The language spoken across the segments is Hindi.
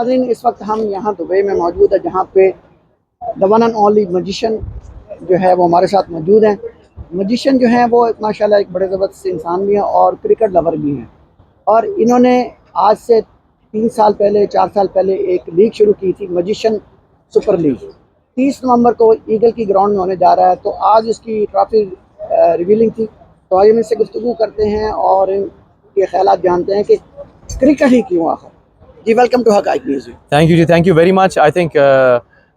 नाज़रीन, इस वक्त हम यहाँ दुबई में मौजूद है, जहाँ पे the one and only magician जो है वो हमारे साथ मौजूद हैं। मजिशन जो हैं वो माशाल्लाह एक बड़े ज़बरदस्त इंसान भी हैं और क्रिकेट लवर भी हैं। और इन्होंने आज से 3 साल पहले 4 साल पहले एक लीग शुरू की थी, मजिशन सुपर लीग। 30 नवंबर को ईगल की ग्राउंड में होने जा रहा है। तो आज उसकी ट्रॉफी रिवीलिंग थी। तो आइए इनसे गुफ्तगू करते हैं और इनके ख्यालात जानते हैं कि क्रिकेट ही क्यों आखिर। जी, welcome to Haqaiq news. Thank you जी, thank you very much. I think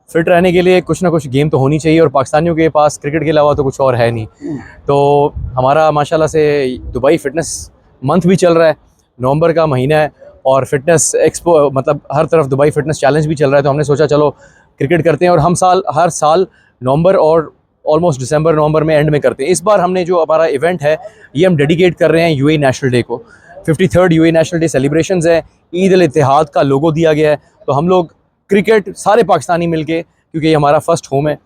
fit रहने के लिए कुछ ना कुछ गेम तो होनी चाहिए और पाकिस्तानियों के पास क्रिकेट के अलावा तो कुछ और है नहीं। तो हमारा माशाल्लाह से दुबई फिटनेस मंथ भी चल रहा है, नवंबर का महीना है और फिटनेस एक्सपो मतलब हर तरफ दुबई फिटनेस चैलेंज भी चल रहा है। तो हमने सोचा चलो क्रिकेट करते हैं और हम हर साल नवंबर और ऑलमोस्ट दिसंबर नवंबर में एंड में करते हैं। इस बार हमने जो हमारा इवेंट है ये हम डेडिकेट कर रहे हैं यूएई नेशनल डे को। 53rd UAE national day celebrations है, ईद अल इत्तेहाद का लोगो दिया गया है। तो हम लोग क्रिकेट सारे पाकिस्तानी मिलके, क्योंकि ये हमारा फर्स्ट होम है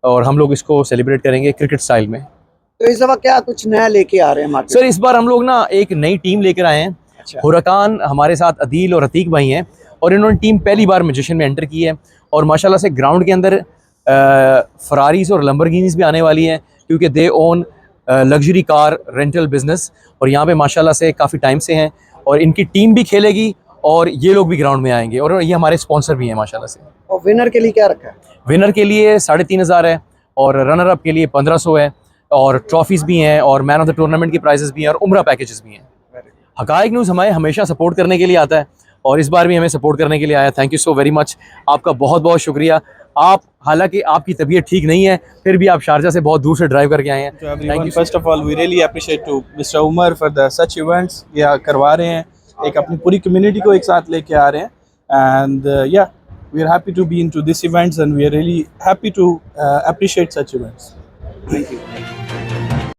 और हम लोग इसको सेलिब्रेट करेंगे क्रिकेट स्टाइल में। तो इस दफ़ा क्या कुछ नया लेके आ रहे हैं मार्केट? सर इस बार हम लोग ना एक नई टीम लेकर आए हैं। अच्छा। हुरकान हमारे साथ अदील और अतीक भाई हैं और इन्होंने टीम पहली बार मजिशन में एंटर की है। और माशाल्लाह से ग्राउंड के अंदर फरारीज और लंबरगिनीज भी आने वाली हैं, क्योंकि they own luxury car rental business और यहाँ पे माशाल्लाह से काफ़ी टाइम से हैं और इनकी टीम भी खेलेगी और ये लोग भी ग्राउंड में आएंगे और ये हमारे स्पॉन्सर भी हैं माशाल्लाह से। और विनर के लिए क्या रखा है? विनर के लिए 3,500 है और रनर अप के लिए 1500 है और ट्रॉफीज़ भी हैं और मैन ऑफ द टूर्नामेंट की प्राइजेस भी हैं और उम्रा पैकेजेस भी हैं। हक़ाइक़ न्यूज़ हमें हमेशा सपोर्ट करने के लिए आता है और इस बार भी हमें सपोर्ट करने के लिए आया। Thank you so very much, आपका बहुत बहुत शुक्रिया। आप हालांकि आपकी तबीयत ठीक नहीं है फिर भी आप शारजा से बहुत दूर से ड्राइव करके आए हैं। Thank you. First of all we really appreciate to mister Umar for the such events. या करवा रहे हैं, एक अपनी पूरी कम्युनिटी को एक साथ लेके आ रहे हैं एंड या we are happy to be into this events and we are really happy to appreciate such events. Thank you.